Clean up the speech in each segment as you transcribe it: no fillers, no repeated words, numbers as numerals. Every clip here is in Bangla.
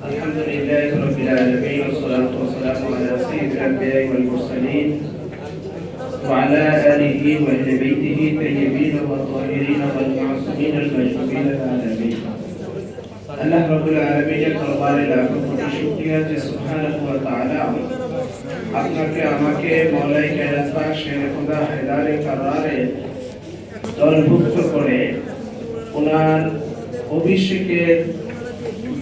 الحمد لله رب العالمين والصلاة والسلام على سيد الأنبياء والمرسلين وعلى آله وأهل بيته الطيبين والطاهرين والمعصومين المجنوبين العالمين আল্লাহ রাব্বুল আলামিনের দরবারে লাখো কোটি শুকরিয়া যে সুবহানাহু ওয়া তাআলা আপনাকে আমাকে মওলাই কায়নাত পাক শেরে খোদা হেদারে কারারে দলভুক্ত করে ওনার অভিষেকের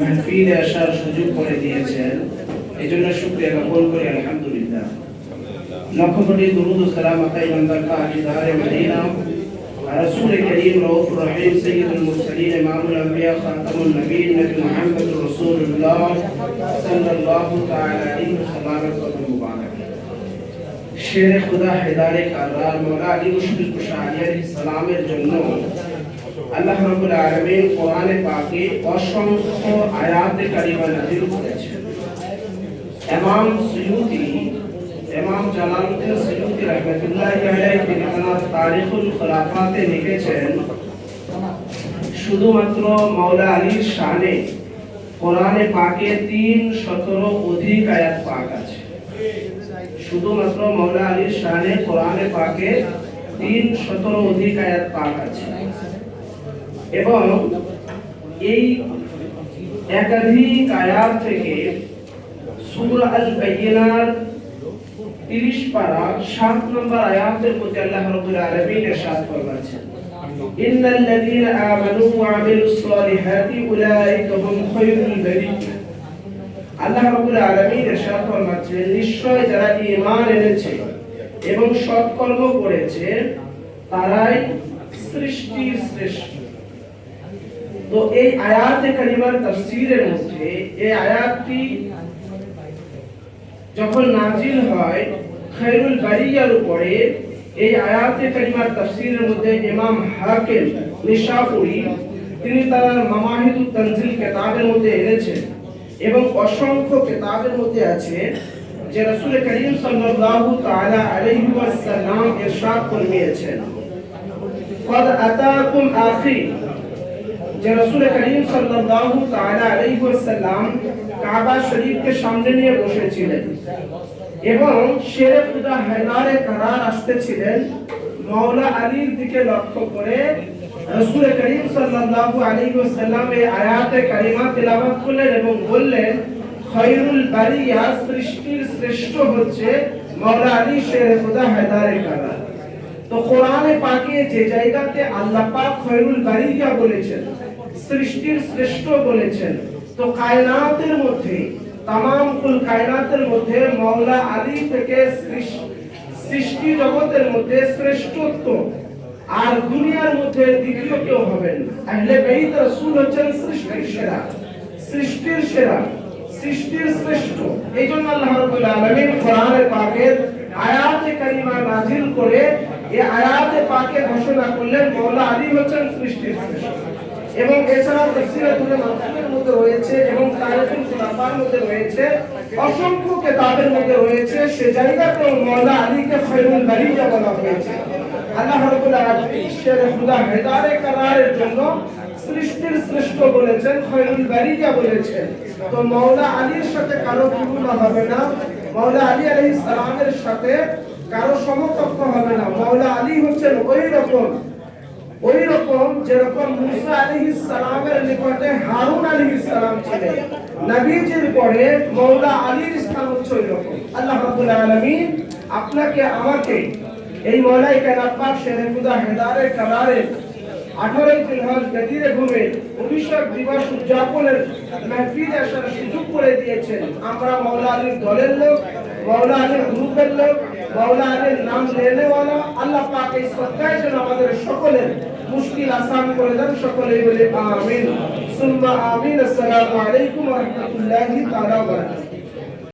মাহফিলে আসার সুযোগ করে দিয়েছেন। এজন্য শুকরিয়া জ্ঞাপন করি আলহামদুলিল্লাহ। লক্ষ কোটি দুরূদ ও সালাম আতাই বান্দাকা আলিদারে মদিনা رسول كريم رؤوف رحيم سيد المرسلين امام الانبياء خاتم النبيين نبي محمد رسول الله صلى الله تعالى عليه وسلم المبارك शेर खुदा हिदारे करार मौला अली मुशफिक कुशारी अलैहिस्सलामेর জন্য আল্লাহ রাব্বুল আলামিন কোরআনে পাকে অসংখ্য আয়াতে কারিমা নাযিল করেছেন। ইমাম জালালউদ্দিন সুয়ুতি রাহমাতুল্লাহি আলাইহি তিনি তার তারিখুল খুলাফাতে লিখেছেন শুধুমাত্র মাওলা আলীর শানে কোরআনে পাকে 317 অধিক আয়াত পাক আছে। শুধুমাত্র মাওলা আলীর শানে কোরআনে পাকে 317 অধিক আয়াত পাক আছে এবং এই একাধিক আয়াত থেকে সূরা আল বাইয়িনার 30 পারা 7 নম্বর আয়াতের মধ্যে আল্লাহ রাব্বুল আলামিন ইরশাদ ফরমাচ্ছেন ইন্নাল্লাযীনা আমানু ওয়া আমিলুস সালিহাতি উলাইকা হুম খায়রুল বারিয়া। আল্লাহ রাব্বুল আলামিন ইরশাদ ফরমাচ্ছেন নিশ্চয় যারা ঈমান এনেছে এবং সৎকর্ম করেছে তারাই সৃষ্টির শ্রেষ্ঠ। তো এই আয়াতে কারিমার তাফসীরের মধ্যে এই আয়াতটি যখন নাজিল হয় খায়রুল বারিয়ার উপরে, এই আয়াতে কারিমার তাফসীরের মধ্যে ইমাম হাকিম নিশাপুরি তিনি তার মামাহিদুত তানজিল কিতাবের মধ্যে এনেছেন এবং অসংখ্য কিতাবের মধ্যে আছে যে রাসূল করিম সাল্লাল্লাহু তাআলা আলাইহি ওয়াসাল্লাম ইরশাদ ফরমিয়েছেন قد আতাকুম আখি, যে রাসূল করিম সাল্লাল্লাহু তাআলা আলাইহি ওয়াসাল্লাম কাবা শরীফকে সামনে নিয়ে বসেছিলেন এবং শেরে খুদা হেদারে কারার আসতেছিলেন। মাওলা আলীর দিকে লক্ষ্য করে রাসূল করিম সাল্লাল্লাহু আলাইহি ওয়াসাল্লাম এই আয়াতে কারিমা তেলাওয়াত করলেন এবং বললেন খায়রুল বারিয়া, সৃষ্টির শ্রেষ্ঠ হচ্ছে মাওলা আলী শেরে খুদা হেদারে কারার। তো কোরআনে পাকে যে জায়গাতে আল্লাহ পাক খায়রুল বারিয়া বলেছেন, সৃষ্টির শ্রেষ্ঠ বলেছেন, তো কায়নাতের মধ্যে तमाम কুল কায়নাতের মধ্যে মাওলা আলী থেকে সৃষ্টি জগতের মধ্যে শ্রেষ্ঠত্ব আর দুনিয়ার মধ্যে দ্বিতীয় কেউ হবেন না। আহলে বাইত রাসূল হচ্ছেন সৃষ্টির সেরা, সৃষ্টির সেরা, সৃষ্টির শ্রেষ্ঠ। এইজন্য আল্লাহ রাব্বুল আলামিন কোরআনে পাকের আয়াতে কারিমা নাজিল করে এই আয়াতে পাকে ঘোষণা করলেন মাওলা আলী হচ্ছেন সৃষ্টির শ্রেষ্ঠ। এবং এছাড়া তাফসীরে মানসুরের মধ্যে রয়েছে এবং তারিখুল খুলাফার মধ্যে রয়েছে, অসংখ্য কিতাবের মধ্যে রয়েছে সে জায়গাতে মাওলা আলীকে খায়রুল বারিয়া বলা হয়েছে। আল্লাহ রাব্বুল আলামিন শেরে খুদা হেদারে কারারের জন্য সৃষ্টির শ্রেষ্ঠ বলেছেন, খায়রুল বারিয়া বলেছেন। তো মাওলা আলীর সাথে কারো তুলনা হবে না, মাওলা আলী আলাইহিস সালামের সাথে কারো সমকক্ষ হবে না। মাওলা আলী হচ্ছেন ওই রকম যেরকম মুসা আলাইহিস সালামের নিকটে হারুন আলাইহিস সালাম ছিলেন, নবীজির পরে মাওলা আলীর স্থান হচ্ছে ওই রকম। আল্লাহ রাব্বুল আলামিন আপনাকে আমাকে এই মাওলাই কায়নাত পাক শেরে খুদা হেদারে কারারে 18 জিলহজ গদিরে ঘুমে অভিষেক দিবস উদযাপনের মাহফিলে আসার সুযোগ করে দিয়েছেন। আমরা মাওলা আলীর দলের লোক, মাওলা আলীর গ্রুপের লোক, মাওলা আলীর নাম লেনে ওয়ালা। আল্লাহ পাক এই সদকায় যেন আমাদের সকলের মুশকিল আসান করে দেন। সকলেই বলে আমিন সুম্মা আমিন। আসসালামু আলাইকুম ওয়া রাহমাতুল্লাহি তাআলা ওয়া বারাকাতুহু।